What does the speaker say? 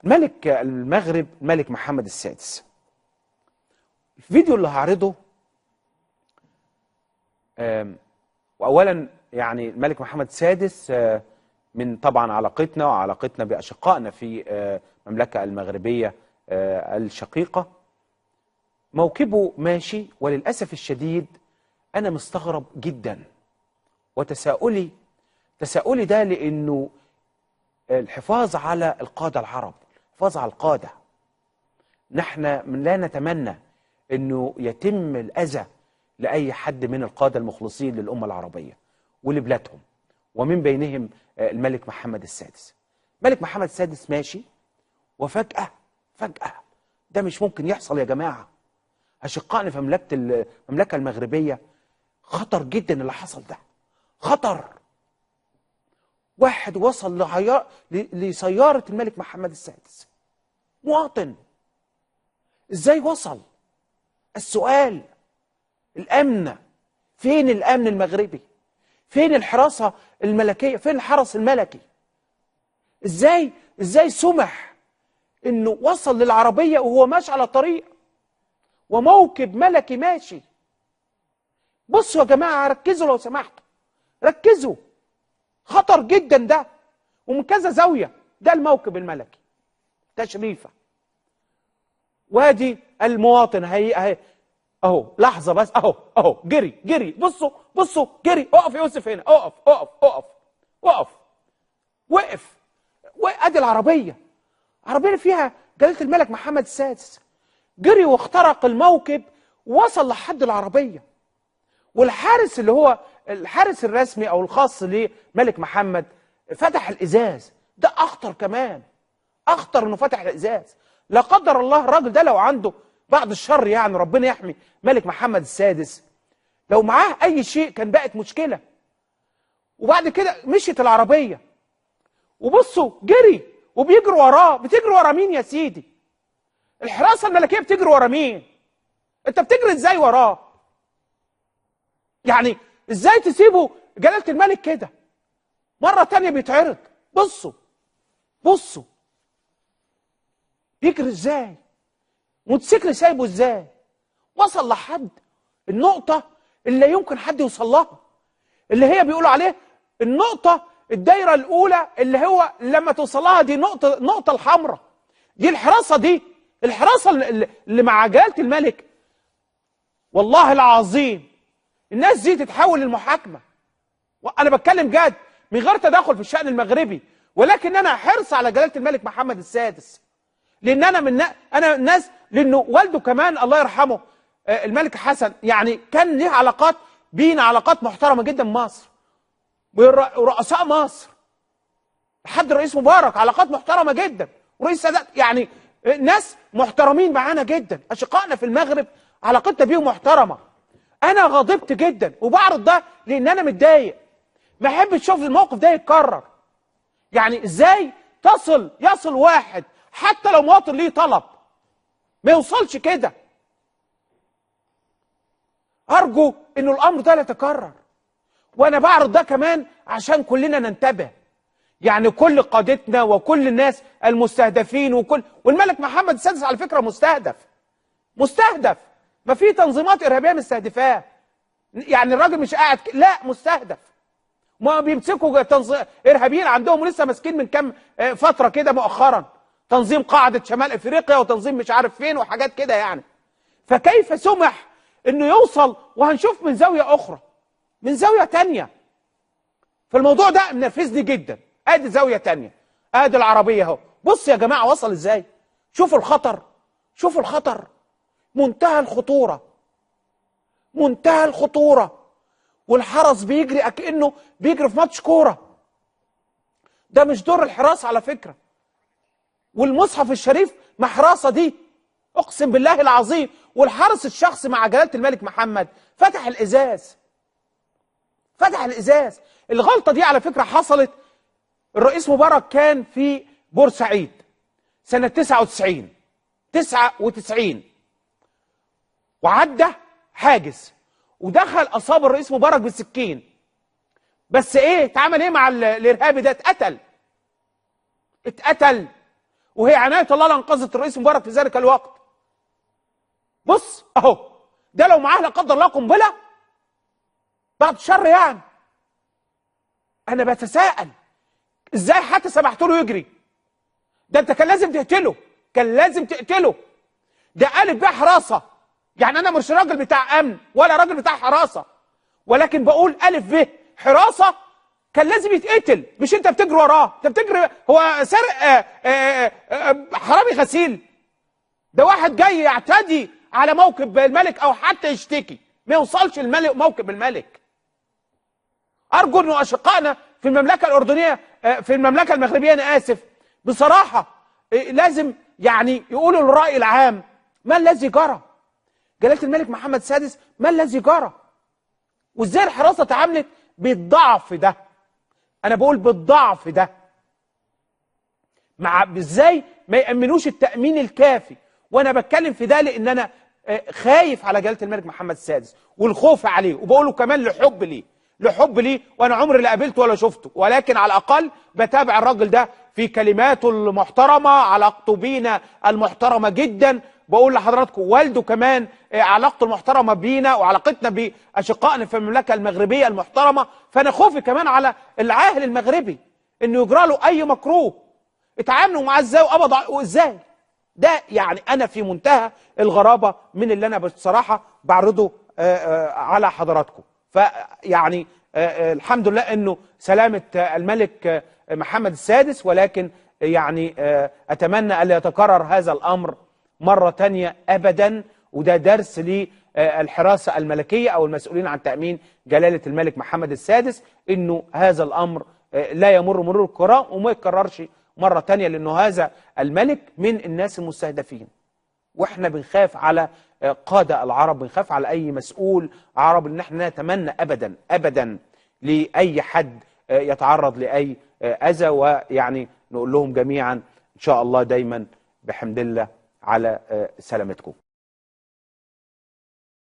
ملك المغرب الملك محمد السادس. الفيديو اللي هعرضه واولا يعني الملك محمد السادس من طبعا علاقتنا وعلاقتنا باشقائنا في المملكه المغربيه الشقيقه، موكبه ماشي، وللاسف الشديد انا مستغرب جدا، وتساؤلي ده لانه الحفاظ على القاده العرب، الحفاظ على القاده، نحن لا نتمنى انه يتم الاذى لاي حد من القاده المخلصين للامه العربيه ولبلادهم، ومن بينهم الملك محمد السادس. الملك محمد السادس ماشي، وفجأة ده مش ممكن يحصل يا جماعه، اشقائنا في المملكه المغربيه، خطر جدا اللي حصل ده، خطر. واحد وصل لسياره الملك محمد السادس، مواطن، ازاي وصل؟ السؤال الامن، فين الامن المغربي؟ فين الحراسه الملكيه؟ فين الحرس الملكي؟ ازاي سمح انه وصل للعربيه وهو ماشي على طريق وموكب ملكي ماشي؟ بصوا يا جماعه، ركزوا لو سمحتوا، ركزوا، خطر جدا ده، ومن كذا زاويه. ده الموكب الملكي تشريفه، وادي المواطن هي اهو، لحظه بس، اهو جري، بصوا جري، اقف يا يوسف هنا، اقف، وقف، ادي العربيه اللي فيها جلاله الملك محمد السادس، جري واخترق الموكب ووصل لحد العربيه. والحارس اللي هو الحارس الرسمي او الخاص لملك محمد فتح الازاز. ده اخطر كمان، اخطر انه فتح الازاز. لا قدر الله الراجل ده لو عنده بعض الشر، يعني ربنا يحمي ملك محمد السادس، لو معاه اي شيء كان بقت مشكله. وبعد كده مشيت العربيه، وبصوا جري وبيجري وراه. بتجري ورا مين يا سيدي؟ الحراسه الملكيه بتجري ورا مين؟ انت بتجري ازاي وراه؟ يعني ازاي تسيبه جلاله الملك كده؟ مره تانيه بيتعرض، بصوا يجري ازاي؟ موتوسيكل سايبه ازاي؟ وصل لحد النقطه اللي لا يمكن حد يوصل لها، اللي هي بيقولوا عليه النقطه، الدايره الاولى، اللي هو لما توصل لها دي النقطه الحمراء. دي الحراسه اللي مع جلاله الملك. والله العظيم الناس دي تتحول للمحاكمه، وانا بتكلم جد من غير تدخل في الشأن المغربي، ولكن انا حرص على جلاله الملك محمد السادس، لان انا الناس، لانه والده كمان الله يرحمه الملك حسن، يعني كان ليه علاقات بينا، علاقات محترمه جدا بمصر ورؤساء مصر لحد الرئيس مبارك، علاقات محترمه جدا، ورئيس سادات، يعني ناس محترمين معانا جدا. اشقائنا في المغرب علاقتنا بيهم محترمه. انا غضبت جدا وبعرض ده لان انا متضايق، ما احبش اشوف الموقف ده يتكرر. يعني ازاي يصل واحد حتى لو مواطن ليه طلب ما يوصلش كده؟ ارجو انه الامر ده لا يتكرر. وانا بعرض ده كمان عشان كلنا ننتبه، يعني كل قادتنا وكل الناس المستهدفين، والملك محمد السادس على فكره مستهدف. ما في تنظيمات ارهابيه مستهدفاه، يعني الراجل مش قاعد لا، مستهدف. ما بيمسكوا ارهابيين عندهم، ولسه ماسكين من كام فتره كده مؤخرا تنظيم قاعده شمال افريقيا وتنظيم مش عارف فين وحاجات كده يعني. فكيف سمح انه يوصل؟ وهنشوف من زاويه اخرى، من زاويه تانيه. فالموضوع ده منرفزني جدا. ادي زاويه تانيه، ادي العربيه اهو. بص يا جماعه وصل ازاي، شوفوا الخطر، منتهى الخطوره، والحرس بيجري اكنه بيجري في ماتش كوره. ده مش دور الحراسه على فكره، والمصحف الشريف مع حراسه دي، اقسم بالله العظيم. والحرس الشخصي مع جلاله الملك محمد فتح الازاز. الغلطه دي على فكره حصلت، الرئيس مبارك كان في بورسعيد سنه 99 وعدى حاجز ودخل اصاب الرئيس مبارك بالسكين. بس ايه اتعمل ايه مع الارهابي ده؟ اتقتل. وهي عنايه الله لانقذت الرئيس مبارك في ذلك الوقت. بص اهو، ده لو معاه لا قدر الله قنبله بعد الشر يعني. انا بتساءل ازاي حتى سمحت له يجري؟ ده انت كان لازم تقتله، كان لازم تقتله. ده قالب بيه حراسه، يعني انا مش راجل بتاع امن ولا راجل بتاع حراسه، ولكن بقول الف ب حراسه كان لازم يتقتل. مش انت بتجري وراه، انت بتجري، هو سرق حرامي غسيل؟ ده واحد جاي يعتدي على موكب الملك او حتى يشتكي، ما يوصلش الملك موكب الملك. ارجو ان اشقائنا في المملكه الاردنيه، في المملكه المغربيه، انا اسف بصراحه، لازم يعني يقولوا للراي العام ما الذي جرى؟ جلاله الملك محمد السادس ما الذي جرى؟ وازاي الحراسه تعاملت بالضعف ده؟ انا بقول بالضعف ده، مع ازاي ما يامنوش التامين الكافي. وانا بتكلم في ده لان انا خايف على جلاله الملك محمد السادس والخوف عليه، وبقوله كمان لحب ليه، وانا عمري لا قابلته ولا شفته، ولكن على الاقل بتابع الراجل ده في كلماته المحترمه، علاقته بينا المحترمه جدا. بقول لحضراتكم والده كمان علاقته المحترمه بينا وعلاقتنا باشقائنا في المملكه المغربيه المحترمه. فانا خوفي كمان على العاهل المغربي انه يجرى له اي مكروه. اتعاملوا معاه ازاي وقبضوا ازاي؟ ده يعني انا في منتهى الغرابه من اللي انا بصراحه بعرضه على حضراتكم. فيعني الحمد لله انه سلامه الملك محمد السادس، ولكن يعني اتمنى الا يتكرر هذا الامر مره تانية ابدا. وده درس للحراسه الملكيه او المسؤولين عن تامين جلاله الملك محمد السادس، انه هذا الامر لا يمر مرور الكرام وما يتكررش مرة تانية، لأنه هذا الملك من الناس المستهدفين. وإحنا بنخاف على قادة العرب، بنخاف على أي مسؤول عرب، إن إحنا نتمنى أبدا أبدا لأي حد يتعرض لأي أذى. ويعني نقول لهم جميعا إن شاء الله دايما بحمد الله على سلامتكم.